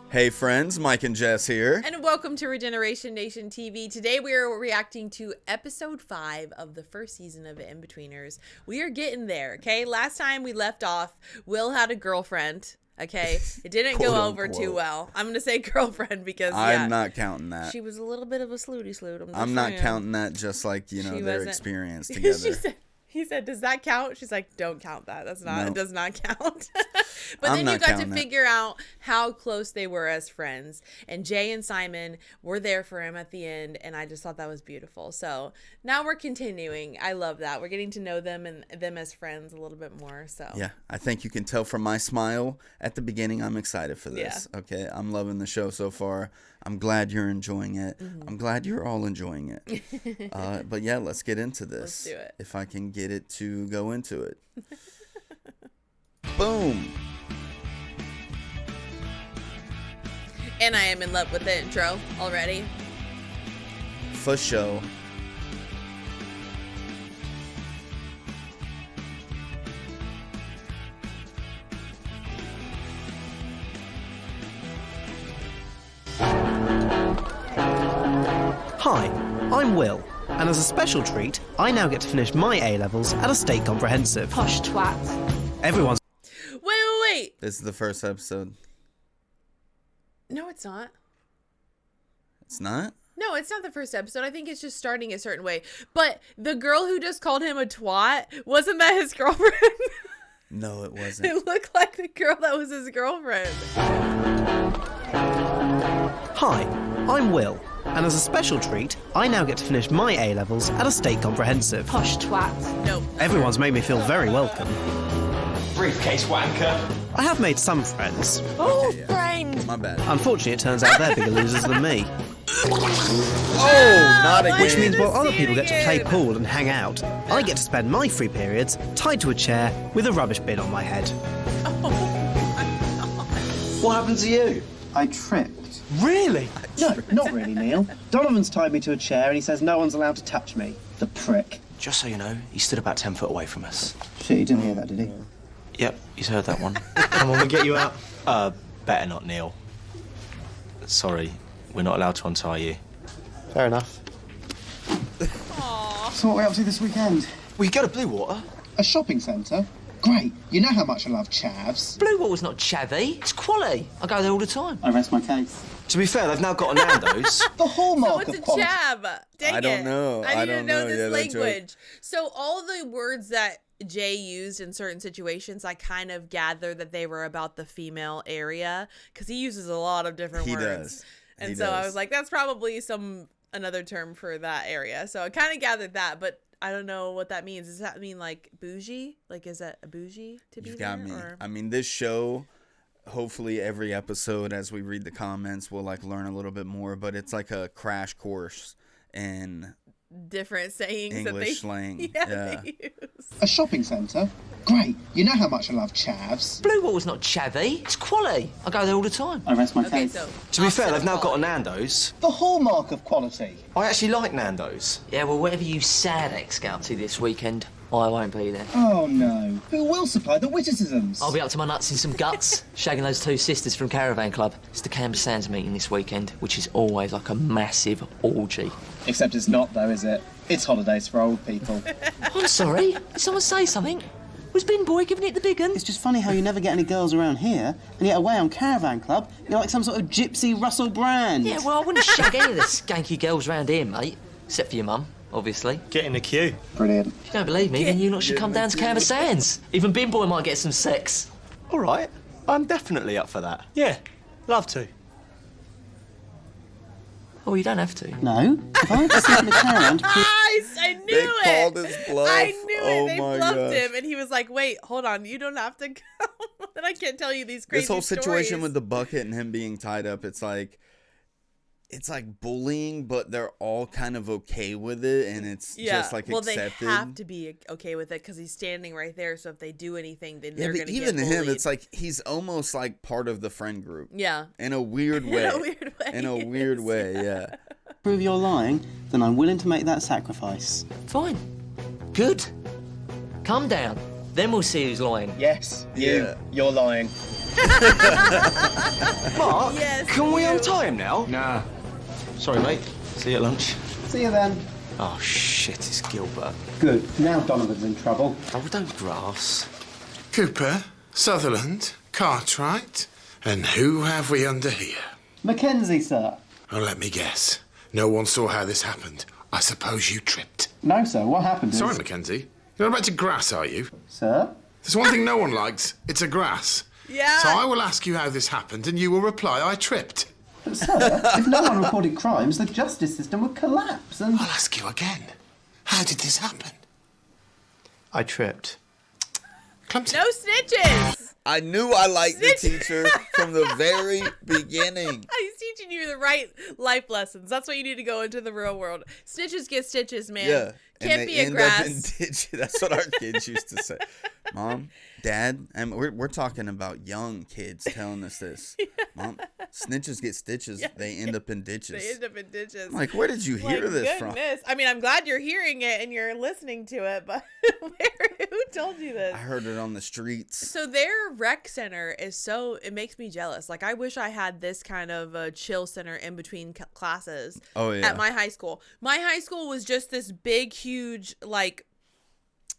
Hey friends, Mike and Jess here. And welcome to Regeneration Nation TV. Today we are reacting to episode 5 of the first season of Inbetweeners. We are getting there, okay? Last time we left off, Will had a girlfriend, okay? It didn't go over too well. I'm going to say girlfriend because, I'm not counting that. She was a little bit of a slooty sloot. I'm not counting that, just like, their experience together. He said, does that count? She's like, don't count that. That's not, Nope. It does not count. But then you got to figure out how close they were as friends. And Jay and Simon were there for him at the end. And I just thought that was beautiful. So now we're continuing. I love that. We're getting to know them and them as friends a little bit more. So yeah, I think you can tell from my smile at the beginning, I'm excited for this. Yeah. Okay, I'm loving the show so far. I'm glad you're enjoying it. Mm-hmm. I'm glad you're all enjoying it. But yeah, let's get into this. Let's do it. If I can get it to go into it. Boom. And I am in love with the intro already. For sure. Hi, I'm Will, and as a special treat, I now get to finish my A-levels at a state comprehensive. Posh twat. Everyone's... Wait. This is the first episode. No, it's not. It's not? No, it's not the first episode. I think it's just starting a certain way. But the girl who just called him a twat, wasn't that his girlfriend? No, it wasn't. It looked like the girl that was his girlfriend. Hi, I'm Will, and as a special treat, I now get to finish my A-levels at a state comprehensive. Posh twat. Nope. Everyone's made me feel very welcome. Briefcase wanker. I have made some friends. Oh, friend. My bad. Unfortunately, it turns out they're bigger losers than me. Oh, not again. Which means while other people get to play pool and hang out, I get to spend my free periods tied to a chair with a rubbish bin on my head. What happened to you? I tripped. Really? No, not really, Neil. Donovan's tied me to a chair and he says no one's allowed to touch me. The prick. Just so you know, he stood about 10 foot away from us. Shit, he didn't hear that, did he? Yep, he's heard that one. Come on, we'll get you out. Better not, Neil. Sorry, we're not allowed to untie you. Fair enough. So what are we up to this weekend? Well, you go to Blue Water. A shopping centre? Great. You know how much I love chavs. Blue Water's not chavvy, it's quality. I go there all the time. I rest my case. To be fair, they've now got a Nando's. The hallmark So of it's a quality. chab. Dang I don't know. I need to know this Yeah, that joke. language. So all the words that Jay used in certain situations, I kind of gathered that they were about the female area because he uses a lot of different words. Does. And He so I does. was like, that's probably another term for that area. So I kind of gathered that, but I don't know what that means. Does that mean like bougie? Like, is that a bougie to be You've got there? me. Or? I mean, this show, hopefully every episode as we read the comments, we'll like learn a little bit more, but it's like a crash course in Different sayings English that they slang. Yeah, they use. A shopping centre? Great. You know how much I love chavs. Blue Water's not chavvy, it's quality. I go there all the time. I rest my Okay, case. so To be fair, opposite they've now got a quality. Nando's. The hallmark of quality. I actually like Nando's. Yeah, well, whatever you sad ex get up to this weekend, I won't be there. Oh no. Who will supply the witticisms? I'll be up to my nuts in some guts, shagging those two sisters from Caravan Club. It's the Canberra Sands meeting this weekend, which is always like a massive orgy. Except it's not though, is it? It's holidays for old people. I'm sorry, did someone say something? Was Bin Boy giving it the big un? It's just funny how you never get any girls around here, and yet away on Caravan Club, you're like some sort of gypsy Russell Brand. Yeah, well, I wouldn't shag any of the skanky girls round here, mate. Except for your mum, obviously. Get in the queue. Brilliant. If you don't believe me, then you lot should come down to Canberra Sands. Even Bin Boy might get some sex. All right, I'm definitely up for that. Yeah, love to. Oh, you don't have to. No. If I went to sleep in the caravan to I knew They it. called his bluff. I knew Oh it. They my bluffed gosh. him, and he was like, "Wait, hold on. You don't have to come." Then I can't tell you these crazy This whole situation stories. with the bucket and him being tied up, it's like bullying, but they're all kind of okay with it, and it's just like well, accepted. they have to be okay with it because he's standing right there. So if they do anything, then Yeah, they're but gonna even get him, bullied. it's like he's almost like part of the friend group. Yeah, In a weird way. in a weird way. In a weird way, yeah. prove you're lying, then I'm willing to make that sacrifice. Fine. Good. Calm down. Then we'll see who's lying. Yes, Yeah. you're lying. Mark, Yes, can we you. untie him now? Nah. Sorry, mate. See you at lunch. See you then. Oh, shit, it's Gilbert. Good. Now Donovan's in trouble. Oh, don't grass. Cooper, Sutherland, Cartwright, and who have we under here? Mackenzie, sir. Oh, let me guess. No one saw how this happened. I suppose you tripped. No, sir. What happened is... Sorry, Mackenzie. You're not about to grass, are you? Sir? There's one thing no one likes. It's a grass. Yeah. So I will ask you how this happened, and you will reply, I tripped. But, sir, if no one reported crimes, the justice system would collapse and... I'll ask you again. How did this happen? I tripped. Clumsy. No snitches. I knew I liked the teacher from the very beginning. He's teaching you the right life lessons. That's what you need to go into the real world. Snitches get stitches, man. Yeah. Can't and be they a end grass. up in ditch. That's what our kids used to say. Mom, Dad, and we're talking about young kids telling us this. Yeah. Mom, snitches get stitches. Yeah, they end up in ditches. They end up in ditches. I'm like, where did you hear this from? I mean, I'm glad you're hearing it and you're listening to it, but who told you this? I heard it on the streets. So their rec center is it makes me jealous. Like, I wish I had this kind of a chill center in between classes. Oh, yeah. At my high school. My high school was just this big, huge, like,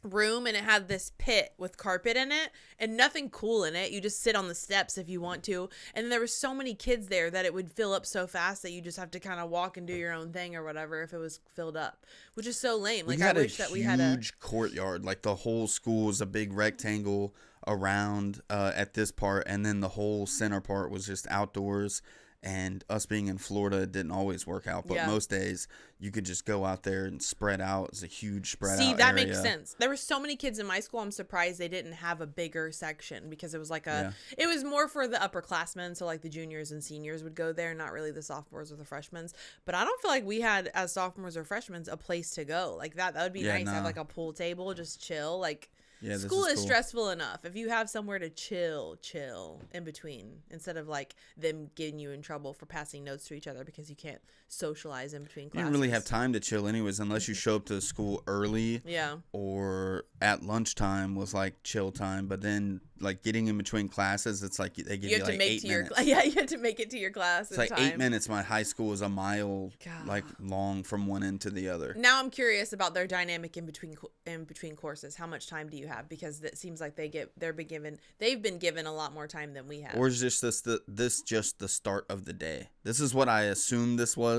room, and it had this pit with carpet in it and nothing cool in it. You just sit on the steps if you want to, and there were so many kids there that it would fill up so fast that you just have to kind of walk and do your own thing or whatever if it was filled up, which is so lame. Like, I wish that we had a huge courtyard. Like, the whole school was a big rectangle around at this part, and then the whole center part was just outdoors. And us being in Florida, it didn't always work out, but most days you could just go out there and spread out. It's a huge spread out area. See, that makes sense. There were so many kids in my school. I'm surprised they didn't have a bigger section, because it was like it was more for the upperclassmen. So like the juniors and seniors would go there, not really the sophomores or the freshmen. But I don't feel like we had, as sophomores or freshmen, a place to go like that. That would be nice to have like a pool table, just chill. Like, school is stressful enough. If you have somewhere to chill in between, instead of like them getting you in trouble for passing notes to each other because you can't socialize in between classes. You don't really have time to chill anyways, unless you show up to school early. Yeah. Or at lunchtime was like chill time. But then like getting in between classes, it's like they give you like 8 minutes. You have to make it to your class. It's like time. 8 minutes. My high school is a mile like long from one end to the other. Now I'm curious about their dynamic in between courses. How much time do you have? Because it seems like they've been given a lot more time than we have. Or is this just the start of the day? This is what I assumed this was.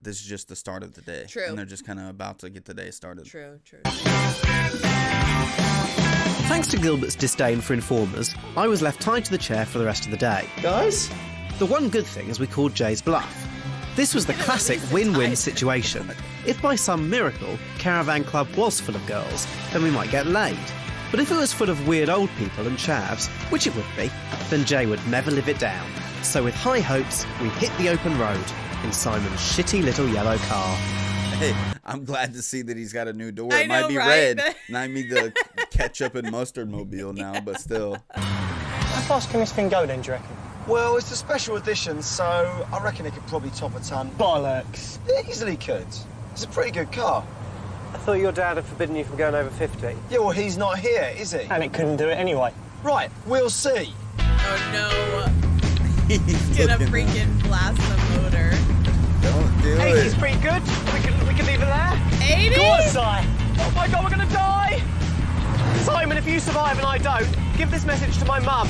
This is just the start of the day. True. And they're just kind of about to get the day started. True. Thanks to Gilbert's disdain for informers, I was left tied to the chair for the rest of the day. Guys? The one good thing is we called Jay's bluff. This was the classic win-win situation. If by some miracle Caravan Club was full of girls, then we might get laid. But if it was full of weird old people and chavs, which it would be, then Jay would never live it down. So with high hopes, we hit the open road in Simon's shitty little yellow car. Hey, I'm glad to see that he's got a new door. I It might know, be right? red. Might be the ketchup and mustard mobile now, but still. How fast can this thing go then, do you reckon? Well, it's a special edition, so I reckon it could probably top a ton. Bollocks. It easily could. It's a pretty good car. I thought your dad had forbidden you from going over 50. Yeah, well, he's not here, is he? And it couldn't do it anyway. Right, we'll see. Oh no. He's gonna freaking blast the motor. Don't do 80's it. pretty good. We can leave it there. 80? Go on, Si. Oh my God, we're gonna die. Simon, if you survive and I don't, give this message to my mum.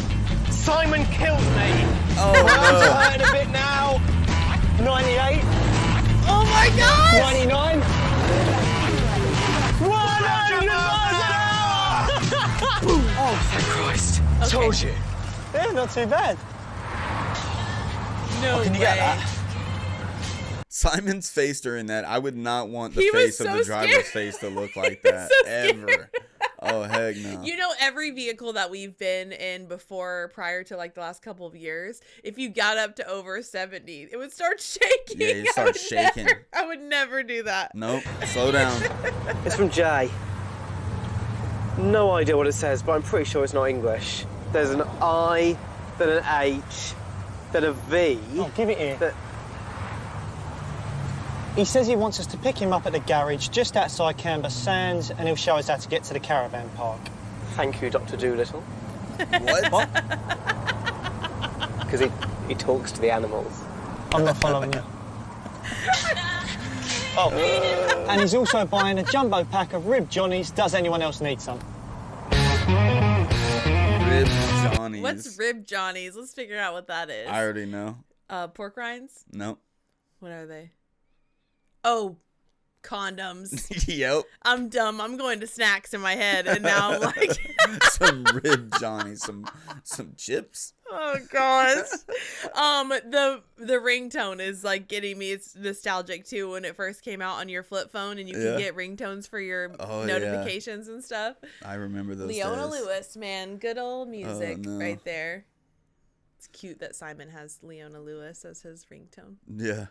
Simon killed me. Oh, I'm no. hurting a bit now. 98. Oh my God! 99. 100. Oh, thank Christ. Okay. Told you. Yeah, not too bad. No Can you way. get that? Simon's face during that, I would not want the He was face of so the driver's scared. face to look like that so ever. Oh, heck no. You know, every vehicle that we've been in prior to like the last couple of years, if you got up to over 70, it would start shaking. Yeah, you start shaking. I would never do that. Nope. Slow down. It's from Jay. No idea what it says, but I'm pretty sure it's not English. There's an I, then an H, then a V. Oh, give it here. He says he wants us to pick him up at the garage just outside Canberra Sands, and he'll show us how to get to the caravan park. Thank you, Dr. Doolittle. What? because he talks to the animals. I'm not following you. Oh, and he's also buying a jumbo pack of Rib Johnnies. Does anyone else need some? Rib Johnnies. What's Rib Johnnies? Let's figure out what that is. I already know. Pork rinds? Nope. What are they? Oh, condoms. Yep. I'm dumb. I'm going to snacks in my head, and now I'm like... Some Rib Johnnies, some chips. Oh gosh. The ringtone is like getting me. It's nostalgic too. When it first came out on your flip phone, and you can get ringtones for your notifications and stuff. I remember those. Leona days. Lewis, man, good old music right there. It's cute that Simon has Leona Lewis as his ringtone. Yeah.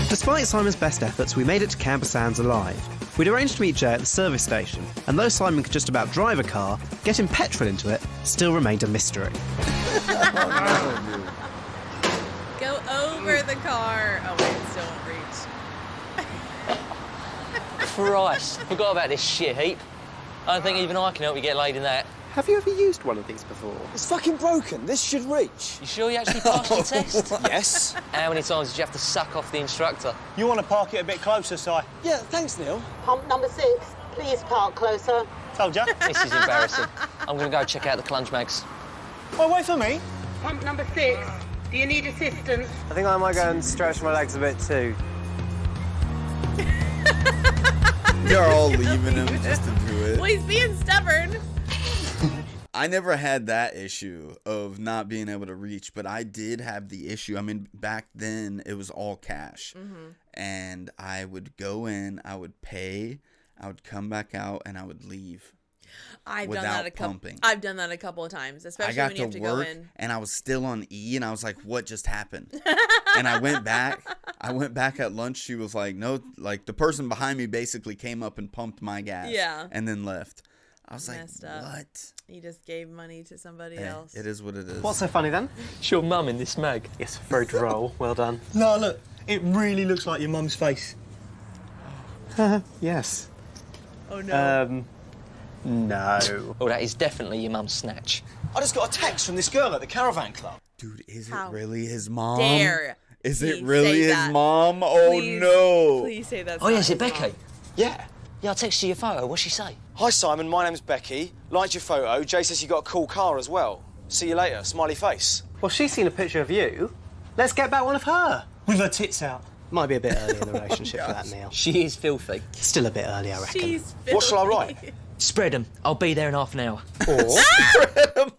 Despite Simon's best efforts, we made it to Camber Sands alive. We'd arranged to meet Jay at the service station, and though Simon could just about drive a car, getting petrol into it still remained a mystery. Go over the car. Oh wait, it still won't reach. Christ, forgot about this shit heap. I don't think even I can help you get laid in that. Have you ever used one of these before? It's fucking broken. This should reach. You sure you actually passed your test? Yes. How many times did you have to suck off the instructor? You want to park it a bit closer, Si? Yeah, thanks, Neil. Pump number 6, please park closer. Told ya. This is embarrassing. I'm going to go check out the clunge mags. Well, wait for me. Pump number 6, do you need assistance? I think I might go and stretch my legs a bit too. You're all leaving him just to do it. Well, he's being stubborn. I never had that issue of not being able to reach, but I did have the issue. I mean, back then it was all cash. And I would go in, I would pay, I would come back out, and I would leave. I've done that a couple of times, especially when you have to go in. And I was still on E, and I was like, "What just happened?" And I went back. At lunch. She was like, "No," like the person behind me basically came up and pumped my gas. Yeah. And then left. I was Messed like, up. "What?" You just gave money to somebody else. It is what it is. What's so funny then? It's your mum in this mag. Yes, very droll. Well done. No, look, it really looks like your mum's face. Yes. Oh no. No. Oh, that is definitely your mum's snatch. I just got a text from this girl at the Caravan Club. Dude, is How it really his mom? dare Is it he really say his that? mom? Oh Please, no. Please say that's Oh, yeah, not is it his Becky? mom. Yeah. Yeah, I texted you your photo. What'd she say? Hi, Simon. My name's Becky. Liked your photo. Jay says you got a cool car as well. See you later. Smiley face. Well, she's seen a picture of you. Let's get back one of her. With her tits out. Might be a bit early in the relationship for that, Neil. She is filthy. Still a bit early, I reckon. She's What shall I filthy. write? Spread 'em. I'll be there in half an hour. Or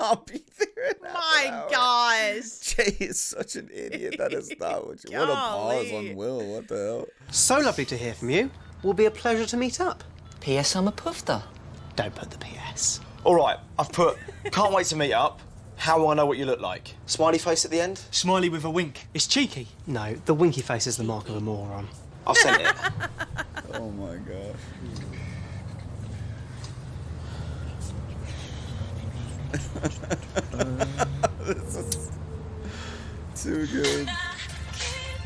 I'll be there in half My an hour. gosh. Jay is such an idiot. That is not what you. What a pause Golly. on Will. What the hell? so lovely to hear from you. Will be a pleasure to meet up. P.S. I'm a poofter. Don't put the PS. All right. I've put, can't wait to meet up. How will I know what you look like? Smiley face at the end? Smiley with a wink. It's cheeky. No, the winky face is the mark of a moron. I've sent it. Oh my gosh. This is too good.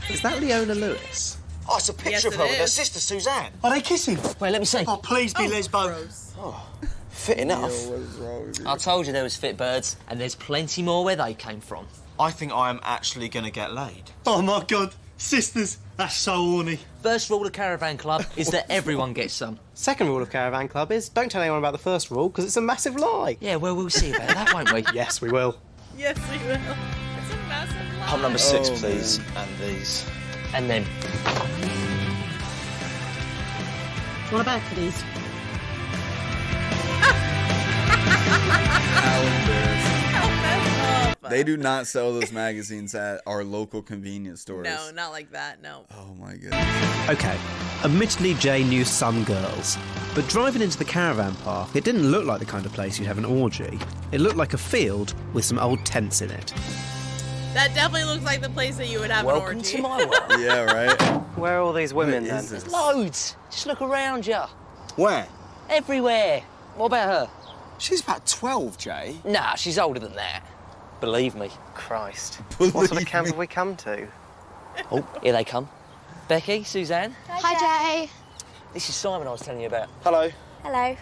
Is that Leona Lewis? Oh, it's a picture Yes, of it her with her is. sister, Suzanne. Are they kissing? Wait, let me see. Oh, please be lesbo. Gross. Fit enough. Yo, what is wrong with you? I told you there was fit birds, and there's plenty more where they came from. I think I am actually going to get laid. Oh my God, sisters, that's so horny. First rule of Caravan Club is that everyone gets some. Second rule of Caravan Club is don't tell anyone about the first rule because it's a massive lie. Yeah, well, we'll see about that, won't we? Yes, we will. Yes, we will. It's a massive lie. Pump number 6, Oh, please. And these. And then, What about for these? How embarrassing. How messed up. They do not sell those magazines at our local convenience stores. No, not like that, no. Oh my goodness. Okay, admittedly Jay knew some girls, but driving into the caravan park, it didn't look like the kind of place you'd have an orgy. It looked like a field with some old tents in it. That definitely looks like the place that you would have welcome an orgy. to my world. Yeah, right? Where are all these women What then? is this? There's loads. Just look around ya. Where? Everywhere. What about her? She's about 12, Jay. Nah, she's older than that. Believe me. Christ. What sort of camp have we come to? Oh, here they come. Becky, Suzanne. Hi, Jay. This is Simon I was telling you about. Hello. Hello.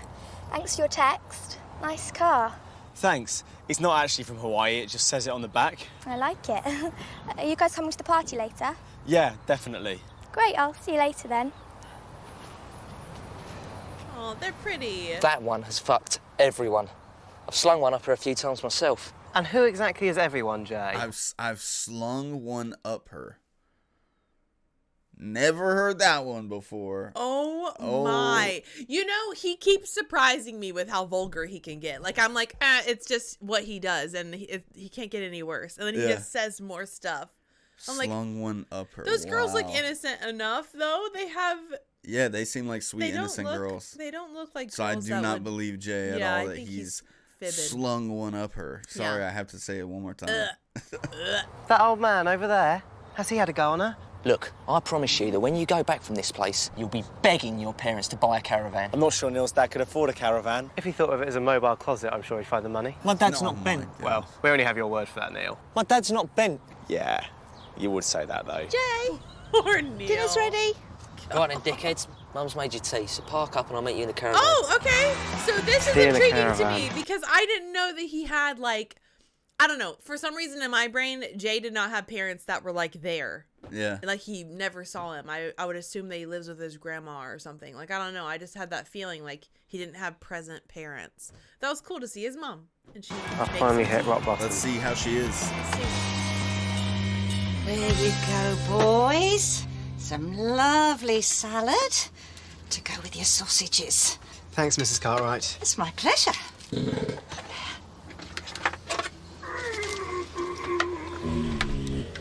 Thanks for your text. Nice car. Thanks. It's not actually from Hawaii, it just says it on the back. I like it. Are you guys coming to the party later? Yeah, definitely. Great, I'll see you later then. Oh, they're pretty. That one has fucked everyone. I've slung one up her a few times myself. And who exactly is everyone, Jay? I've slung one up her. Never heard that one before. Oh my. You know, he keeps surprising me with how vulgar he can get. Like, I'm like, it's just what he does, and he can't get any worse. And then he just says more stuff. I'm slung one up her. Those girls look innocent enough, though. They have... Yeah, they seem like sweet, innocent girls. They don't look like so girls. So I do not believe Jay at all that he's slung one up her. Sorry, I have to say it one more time. That old man over there, has he had a go on her? Look, I promise you that when you go back from this place, you'll be begging your parents to buy a caravan. I'm not sure Neil's dad could afford a caravan. If he thought of it as a mobile closet, I'm sure he'd find the money. My dad's not bent. Well, we only have your word for that, Neil. My dad's not bent. Yeah, you would say that, though. Jay! Or Neil. Dinner's ready. Right then, dickheads. Mum's made you tea, so park up and I'll meet you in the caravan. Oh, okay. So this is intriguing to me because I didn't know that he had, like, I don't know. For some reason in my brain, Jay did not have parents that were, like, there. Yeah. Like, he never saw him. I would assume that he lives with his grandma or something. Like, I don't know. I just had that feeling like he didn't have present parents. That was cool to see his mom. And she I finally hit rock bottom. Let's see how she is. There you go, boys. Some lovely salad to go with your sausages. Thanks, Mrs. Cartwright. It's my pleasure.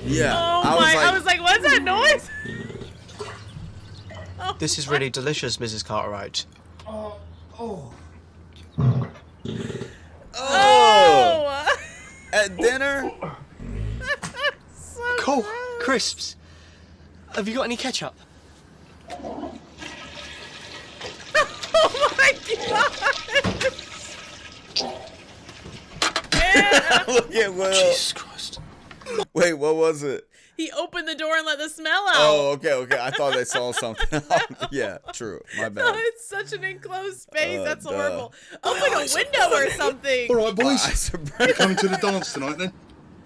Yeah. I was like, what's that noise? This is really delicious, Mrs. Cartwright. Oh! At dinner? So cool. gross. Crisps. Have you got any ketchup? Oh my god! Look at Will. Jesus Christ. Wait, what was it? He opened the door and let the smell out. Oh, okay. I thought they saw something. Yeah, true. My bad. Oh, it's such an enclosed space. That's horrible. Open a window or something. All right, boys. You coming to the dance tonight, then?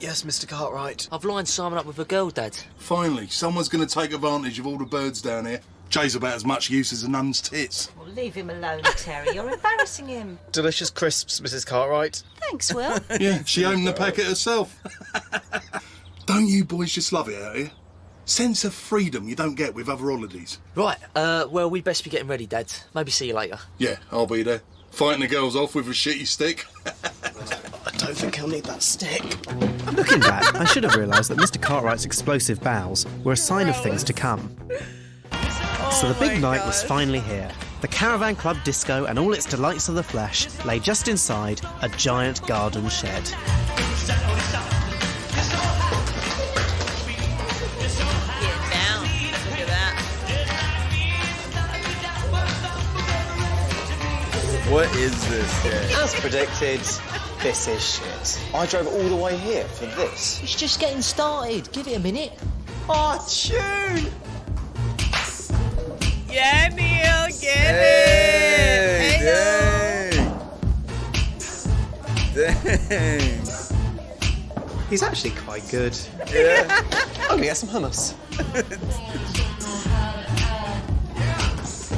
Yes, Mr. Cartwright. I've lined Simon up with a girl, Dad. Finally, someone's going to take advantage of all the birds down here. Jay's about as much use as a nun's tits. Well, leave him alone, Terry. You're embarrassing him. Delicious crisps, Mrs. Cartwright. Thanks, Will. Yeah, she owned the packet herself. Don't you boys just love it out here? Sense of freedom you don't get with other holidays. Right, well, we'd best be getting ready, Dad. Maybe see you later. Yeah, I'll be there. Fighting the girls off with a shitty stick. I don't think I'll need that stick. Looking back, I should have realised that Mr. Cartwright's explosive bows were a sign of things to come. So the big night was finally here. The Caravan Club disco and all its delights of the flesh lay just inside a giant garden shed. What is this, Jay? As predicted, this is shit. I drove all the way here for this. It's just getting started. Give it a minute. Oh, tune! Yeah, Neil, get it. Dang. He's actually quite good. Yeah. I'm gonna get some hummus.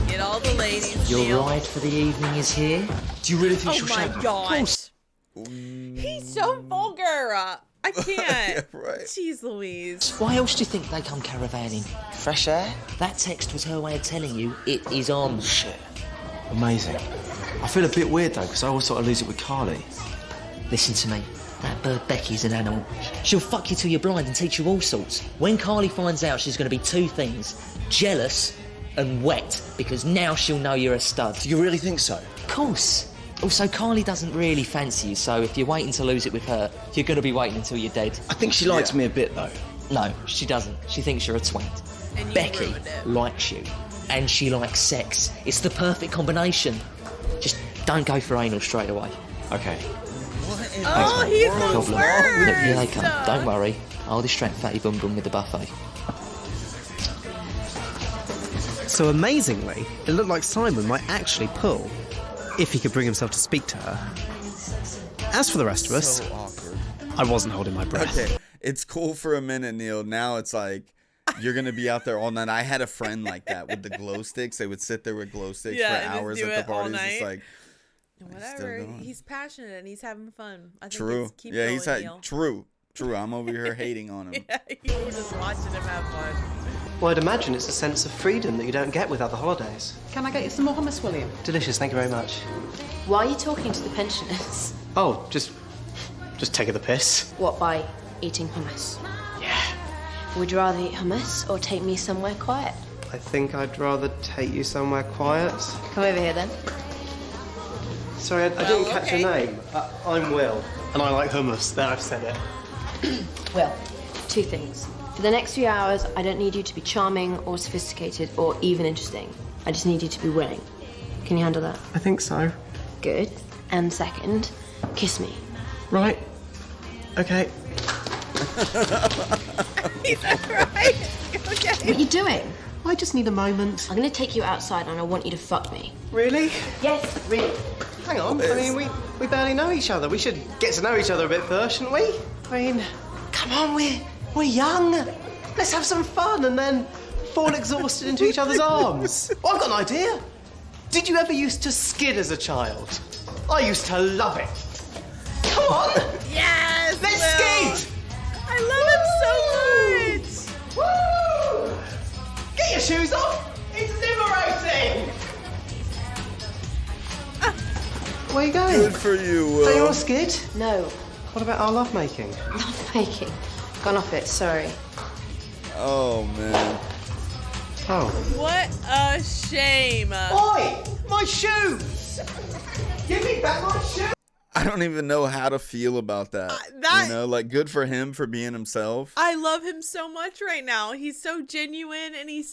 Get all the ladies. Your Neil. ride for the evening is here. Do you really think she'll Oh my show? gosh. He's so vulgar. I can't. Yeah, right. Jeez Louise. Why else do you think they come caravanning? Fresh air? That text was her way of telling you it is on. Shit. Amazing. I feel a bit weird, though, because I always sort of lose it with Carly. Listen to me. That bird Becky's an animal. She'll fuck you till you're blind and teach you all sorts. When Carly finds out, she's going to be two things. Jealous and wet, because now she'll know you're a stud. Do you really think so? Of course. Also, Carly doesn't really fancy you, so if you're waiting to lose it with her, you're going to be waiting until you're dead. I think she likes me a bit, though. No, she doesn't. She thinks you're a twat. And Becky ruined it. likes you, and she likes sex. It's the perfect combination. Just don't go for anal straight away. Okay. Oh, he's No the problem. worst. Look, here they come. Don't worry. I'll distract Fatty Bum Bum with the buffet. So amazingly, it looked like Simon might actually pull, if he could bring himself to speak to her. As for the rest of us, So awkward. I wasn't holding my breath. Okay, it's cool for a minute, Neil. Now it's like you're gonna be out there all night. I had a friend like that with the glow sticks. They would sit there with glow sticks for hours at the parties. It's like whatever. He's passionate and he's having fun. I think true. Keep Yeah, going, he's like Neil. true. I'm over here hating on him. Yeah, you're just watching him have fun. Well, I'd imagine it's a sense of freedom that you don't get with other holidays. Can I get you some more hummus, William? Delicious, thank you very much. Why are you talking to the pensioners? Oh, just taking the piss. What, by eating hummus? Yeah. Would you rather eat hummus or take me somewhere quiet? I think I'd rather take you somewhere quiet. Come over here then. Sorry, I didn't catch your name. I'm Will, and I like hummus. There, I've said it. Well, two things. For the next few hours, I don't need you to be charming or sophisticated or even interesting. I just need you to be willing. Can you handle that? I think so. Good. And second, kiss me. Right. Okay. Is that right? Okay. What are you doing? I just need a moment. I'm gonna take you outside and I want you to fuck me. Really? Yes, really. Hang on. I mean, we barely know each other. We should get to know each other a bit first, shouldn't we? I mean, come on, we're young. Let's have some fun and then fall exhausted into each other's arms. Oh, I've got an idea. Did you ever used to skid as a child? I used to love it. Come on. Yes, Let's Will. skid. I love him so much. Woo! Get your shoes off. It's liberating. Where are you going? Good for you, Will. Don't you want to skid? No. What about our lovemaking? Lovemaking. Gone off it, sorry. Oh man. Oh. What a shame. Oi! My shoes! Give me back my shoes! I don't even know how to feel about that. You know, like, good for him for being himself. I love him so much right now. He's so genuine and he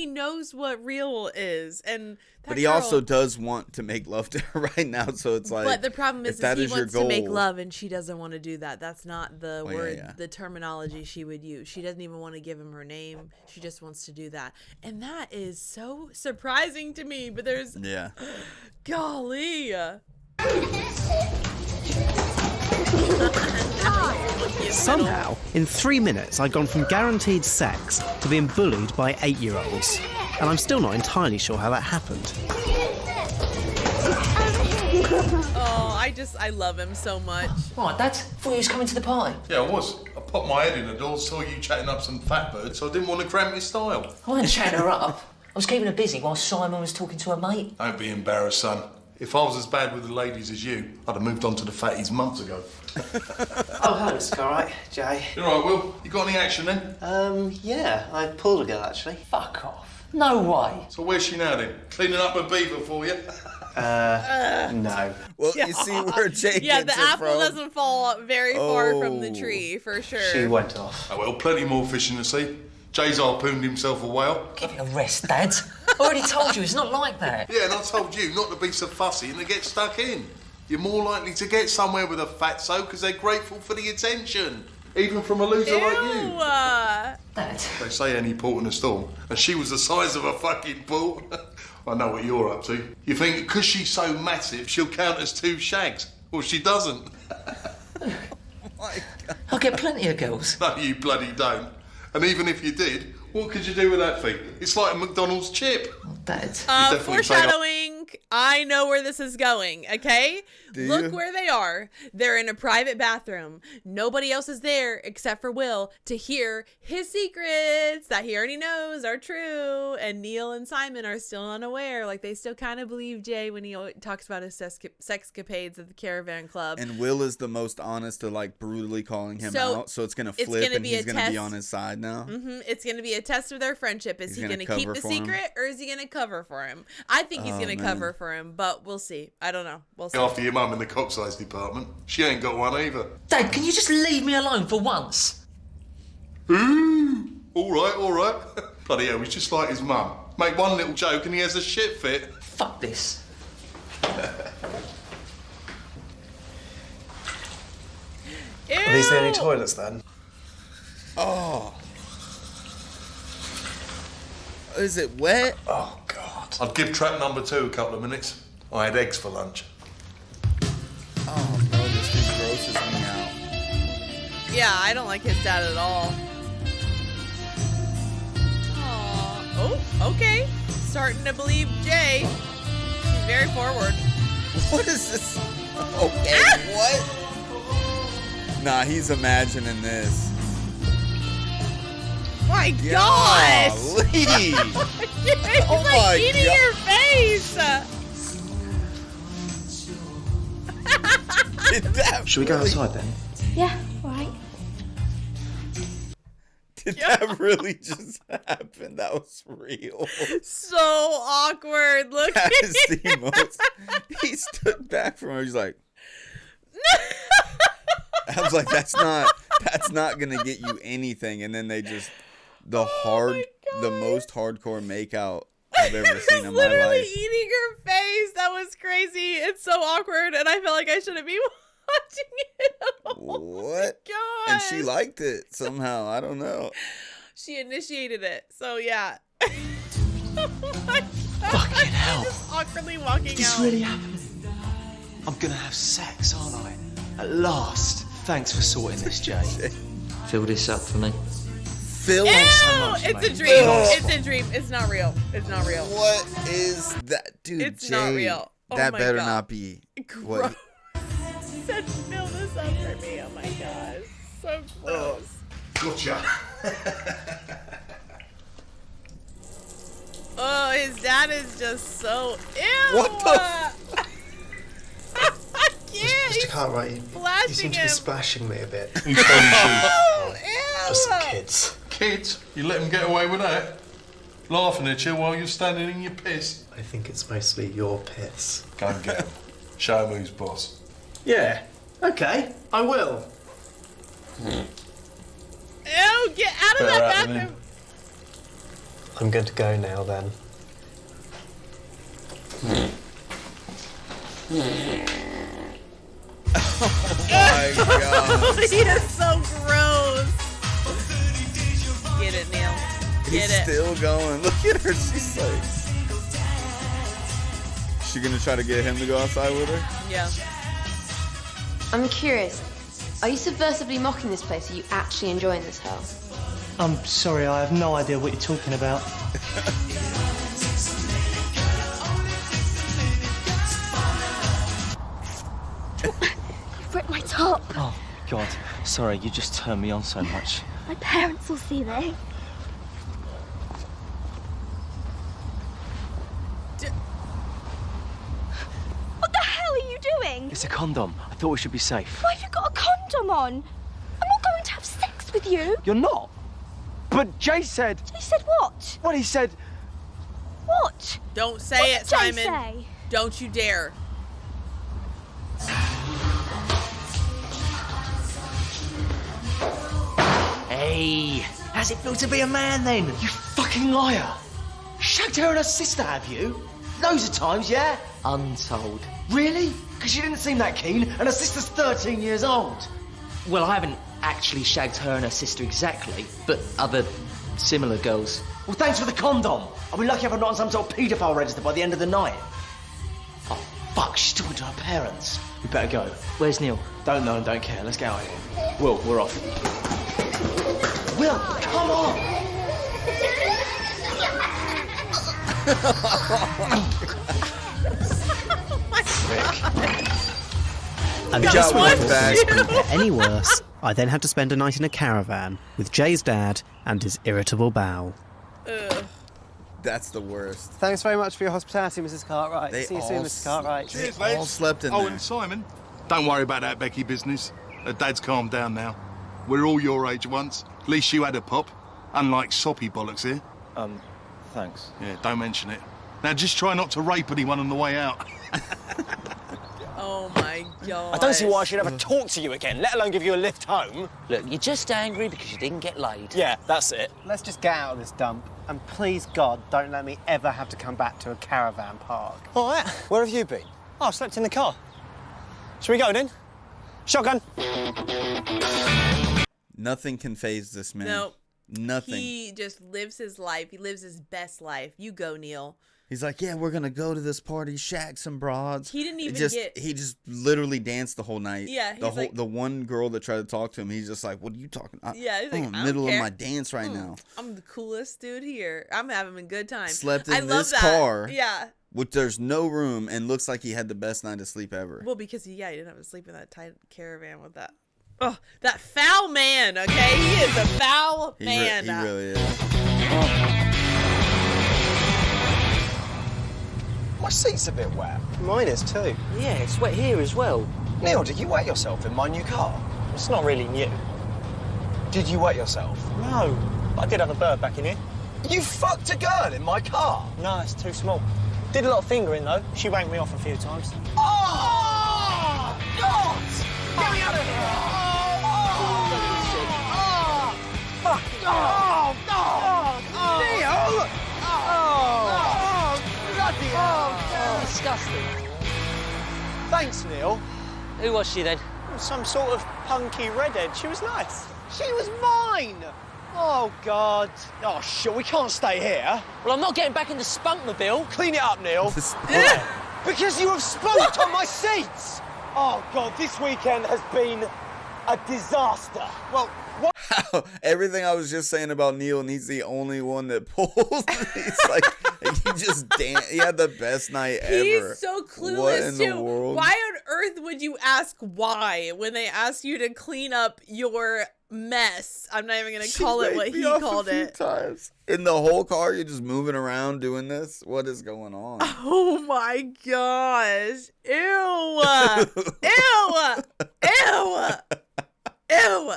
knows what real is. And but he also does want to make love to her right now, so it's like. But the problem is that he is wants your to make goal. love and she doesn't want to do that. That's not the word, yeah. the terminology she would use. She doesn't even want to give him her name. She just wants to do that. And that is so surprising to me. But there's. Yeah. Golly. Somehow, in 3 minutes, I'd gone from guaranteed sex to being bullied by 8-year-olds. And I'm still not entirely sure how that happened. Oh, I love him so much. Right, Dad, thought you was coming to the party. Yeah, I was. I popped my head in the door, saw you chatting up some fat bird, so I didn't want to cramp your style. I wasn't chatting her up. I was keeping her busy while Simon was talking to her mate. Don't be embarrassed, son. If I was as bad with the ladies as you, I'd have moved on to the fatties months ago. Oh, hi, Mr. Cartwright. Jay. You all right, Will? You got any action then? Yeah, I pulled a girl, actually. Fuck off. No way. So where's she now then? Cleaning up a beaver for you? No. Well, you see where Jay Yeah, gets the it apple from. doesn't fall very far from the Oh. tree, for sure. She went off. Oh, well, plenty more fishing to see. Jay's harpooned himself a whale. Give it a rest, Dad. I already told you, it's not like that. Yeah, and I told you not to be so fussy and to get stuck in. You're more likely to get somewhere with a fatso because they're grateful for the attention. Even from a loser like you. Dad. They say any port in a storm, and she was the size of a fucking port. I know what you're up to. You think because she's so massive, she'll count as 2 shags. Well, she doesn't. I'll get plenty of girls. No, you bloody don't. And even if you did, what could you do with that thing? It's like a McDonald's chip. Dad. Foreshadowing. I know where this is going, okay? Look where they are. They're in a private bathroom. Nobody else is there except for Will to hear his secrets that he already knows are true. And Neil and Simon are still unaware. Like, they still kind of believe Jay when he talks about his sexcapades at the Caravan Club. And Will is the most honest to, like, brutally calling him out. So it's going to flip and he's going to be on his side now. It's going to be a test of their friendship. Is he going to keep the secret or is he going to cover for him? I think he's going to cover for him, but we'll see. I don't know. We'll see. After your mum in the cock size department, she ain't got one either. Dad, can you just leave me alone for once? Ooh, all right. Bloody hell, he's just like his mum. Make one little joke and he has a shit fit. Fuck this. Are these the only toilets then? Oh. Is it wet? Oh, God. I'd give trap number 2 a couple of minutes. I had eggs for lunch. Oh, no, this grosses me out. Yeah, I don't like his dad at all. Aww. Oh, okay. Starting to believe Jay. She's very forward. What is this? Okay, what? Nah, he's imagining this. My gosh! Golly. He's Oh like my eating God. your face. Should we go outside then? Yeah, all right. Did that really just happen? That was real. So awkward. Look. That is the most. He stood back from her. He's like, I was like, that's not gonna get you anything. And then they just the most hardcore makeout I've ever seen in my Literally life. eating her face. That was crazy. It's so awkward, and I feel like I shouldn't be watching it. What? God. And she liked it somehow. I don't know. She initiated it. So yeah. Oh my God. Fucking hell. Just awkwardly walking This out. really happening? I'm gonna have sex, aren't I? At last. Thanks for sorting this, Jay. Fill this up for me. Phil, Ew! so much, It's mate. a dream. Ugh. It's a dream. It's not real. It's not real. what is that, dude? It's Jay, not real. Oh that my better God. not be. Gross. Said fill this up for me. Oh my gosh. So gross. Gotcha. Oh, his dad is just so ew. What the I can't. Mr. Cartwright, you flashing seem to him. be splashing me a bit. Oh, ew. Just kids. Kids, you let them get away with that? Laughing at you while you're standing in your piss. I think it's mostly your piss. Go and get them. Show them who's boss. Yeah. Okay, I will. Ew, get out of Better that happening. bathroom. I'm going to go now then. my God. He is so gross. Get it, Neil. Get He's it. still going. Look at her. She's like. She gonna try to get him to go outside with her? Yeah. I'm curious. Are you subversively mocking this place? Or are you actually enjoying this house? I'm sorry, I have no idea what you're talking about. You've ripped my top. Oh, God. Sorry, you just turned me on so much. My parents will see this. What the hell are you doing? It's a condom. I thought we should be safe. Why have you got a condom on? I'm not going to have sex with you. You're not. But Jay said... He said what? What he said... What? Don't say What it, did Jay Simon. say? Don't you dare. Hey, how's it feel to be a man then? You fucking liar. Shagged her and her sister, have you? Loads of times, yeah? Untold. Really? Because she didn't seem that keen, and her sister's 13 years old. Well, I haven't actually shagged her and her sister exactly, but other similar girls. Well, thanks for the condom. I'll be lucky if I'm not on some sort of paedophile register by the end of the night. Oh, fuck, she's talking to her parents. We better go. Where's Neil? Don't know and don't care. Let's get out of here. Will, we're off. Will, come on! And Got just when I one thought things back. couldn't get any worse, I then had to spend a night in a caravan with Jay's dad and his irritable bowel. Ugh. That's the worst. Thanks very much for your hospitality, Mrs. Cartwright. They See you all soon, Mr. Cartwright. Cheers, They all lads. slept in Oh, there. and Simon, don't worry about that Becky business. Her dad's calmed down now. We're all your age once. At least you had a pop. Unlike soppy bollocks here. Thanks. Yeah, don't mention it. Now just try not to rape anyone on the way out. Oh my God. I don't see why I should ever talk to you again, let alone give you a lift home. Look, you're just angry because you didn't get laid. Yeah, that's it. Let's just get out of this dump. And please, God, don't let me ever have to come back to a caravan park. All right, where have you been? Oh, I slept in the car. Shall we go then? Shotgun. Nothing can faze this man. Nope. Nothing. He just lives his life. He lives his best life. You go, Neil. He's like, yeah, we're gonna go to this party, shag some broads. He didn't even He just literally danced the whole night. Yeah, he's the one girl that tried to talk to him, he's just like, what are you talking about? Yeah, he's like, I'm in the middle of my dance right now. I'm the coolest dude here. I'm having a good time. Slept in this car. Yeah. Which there's no room and looks like he had the best night of sleep ever. Well, because he didn't have to sleep in that tight caravan with that. Oh, that foul man. Okay, he is a foul man. He really is. My seat's a bit wet. Mine is too. Yeah, it's wet here as well. Neil, did you wet yourself in my new car? It's not really new. Did you wet yourself? No, but I did have a bird back in here. You fucked a girl in my car? No, it's too small. Did a lot of fingering though. She wanked me off a few times. Oh! God! Get me out of here! Oh! Fuck! Oh! No! Neil! Oh! Bloody hell! Disgusting. Thanks, Neil. Who was she then? Some sort of punky redhead. She was nice. She was mine! Oh, God. Oh, shit, we can't stay here. Well, I'm not getting back in the spunkmobile. Clean it up, Neil. Because you have spunked on my seats! Oh, God, this weekend has been a disaster. Well, what? Everything I was just saying about Neil, and he's the only one that pulls. He's like, he just danced. He had the best night ever. He's so clueless, what in too. The world? Why on earth would you ask why when they ask you to clean up your mess? I'm not even going to call it what he called it. Times. In the whole car, you're just moving around doing this? What is going on? Oh, my gosh. Ew. Ew. Ew. Ew.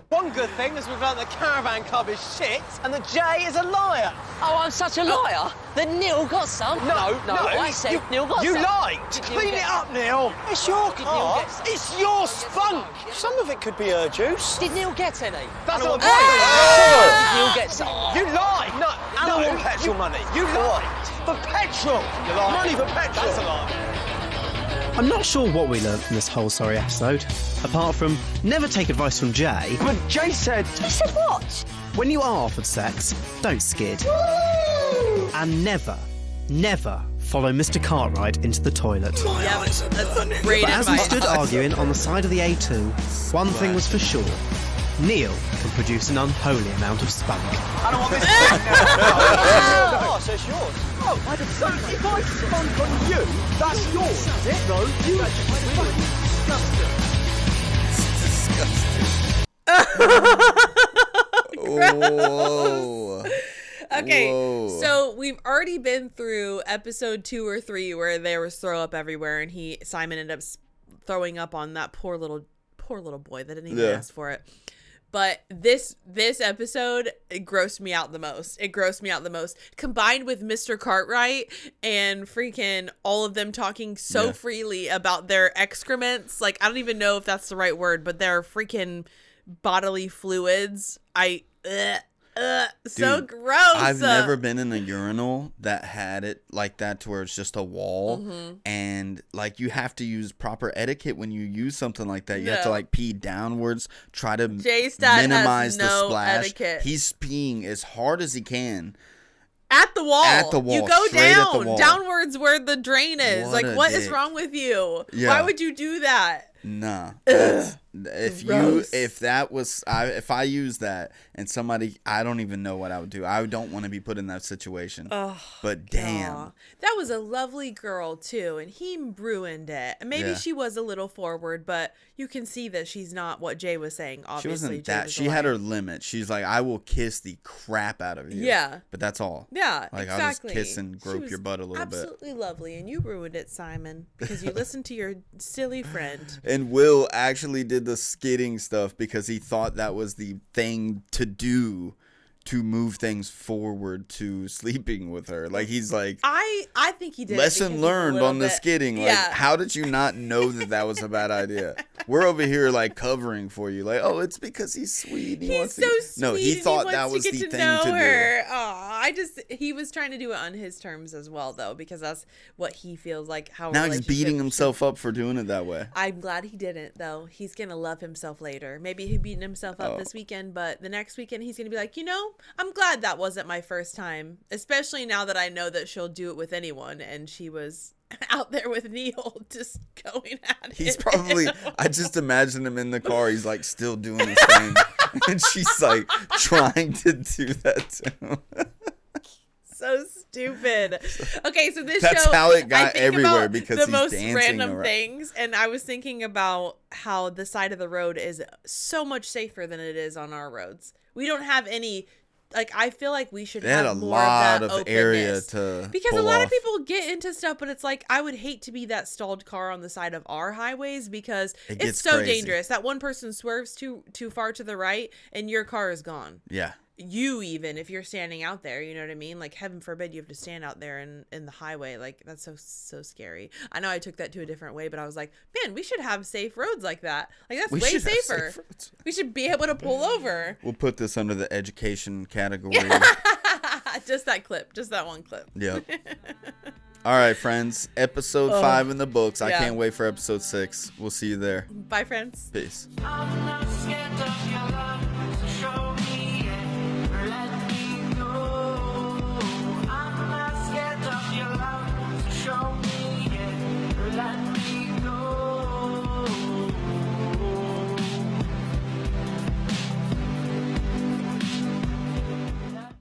One good thing is we've learned the Caravan Club is shit and the Jay is a liar. Oh, I'm such a liar. Then Neil got some. No, I said Neil got some. You lied. Clean it up, Neil. It's your car. It's your spunk. Some of it could be her juice. Did Neil get any? That's not Did Neil get some? You lied. No, animal petrol money. You lied. For petrol. You lied. Money for petrol. That's a lie. I'm not sure what we learned from this whole sorry episode, apart from never take advice from Jay. But Jay said... He said what? When you are offered sex, don't skid. And never follow Mr. Cartwright into the toilet. Yeah, that's great But as we advice. stood arguing on the side of the A2, one thing was for sure. Neil can produce an unholy amount of spunk. I don't want this. Oh, so it's yours. Oh, so if I spunk on you, that's yours, is it? No, you... Disgusting. Whoa. Okay, Whoa. so we've already been through episode 2 or 3 where there was throw up everywhere, and Simon ended up throwing up on that poor little boy that didn't even ask for it. But this episode, it grossed me out the most. Combined with Mr. Cartwright and freaking all of them talking so freely about their excrements. Like, I don't even know if that's the right word, but their freaking bodily fluids. So Dude, gross. I've never been in a urinal that had it like that to where it's just a wall. Mm-hmm. And like you have to use proper etiquette when you use something like that. You have to like pee downwards, try to minimize the splash. Etiquette. He's peeing as hard as he can. At the wall. You go down. Wall. Downwards where the drain is. What is dick. wrong with you? Yeah. Why would you do that? Nah. If I use that and somebody, I don't even know what I would do. I don't want to be put in that situation. But damn. Aw. That was a lovely girl too, and he ruined it. Maybe she was a little forward, but you can see that she's not what Jay was saying. Obviously, she wasn't Jay that. was She had her limit. She's like, I will kiss the crap out of you. Yeah. But that's all. Yeah, like, exactly. I'll just kiss and grope your butt a little bit. Absolutely lovely, and you ruined it, Simon, because you listened to your silly friend. And Will actually did the skidding stuff because he thought that was the thing to do to move things forward to sleeping with her. Like, he's like, I think he did. Lesson learned on the skidding. Like, how did you not know that was a bad idea? We're over here like covering for you. Like, oh, it's because he's sweet. He's so sweet. No, he thought that was the thing to do. Aw, he was trying to do it on his terms as well, though, because that's what he feels like. How now he's beating himself up for doing it that way. I'm glad he didn't, though. He's gonna love himself later. Maybe he beating himself up this weekend, but the next weekend he's gonna be like, I'm glad that wasn't my first time, especially now that I know that she'll do it with anyone, and she was out there with Neil just going at it. He's probably, I just imagine him in the car. He's like still doing his thing. And she's like trying to do that to him. So stupid. Okay, so That's how it got everywhere because the he's most dancing random around. things. And I was thinking about how the side of the road is so much safer than it is on our roads. We don't have any. Like, I feel like we should have more of that openness. Area to because a lot of people get into stuff, but it's like, I would hate to be that stalled car on the side of our highways because it's so crazy. dangerous. That one person swerves too far to the right and your car is gone. Yeah. You even, if you're standing out there, you know what I mean? Like, heaven forbid you have to stand out there in the highway. Like, that's so scary. I know I took that to a different way, but I was like, man, we should have safe roads like that. Like, that's way safer. We should be able to pull over. We'll put this under the education category. Just that clip. Just that one clip. Yep. All right, friends. Episode 5 in the books. I can't wait for episode 6. We'll see you there. Bye, friends. Peace. I'm not scared of your love.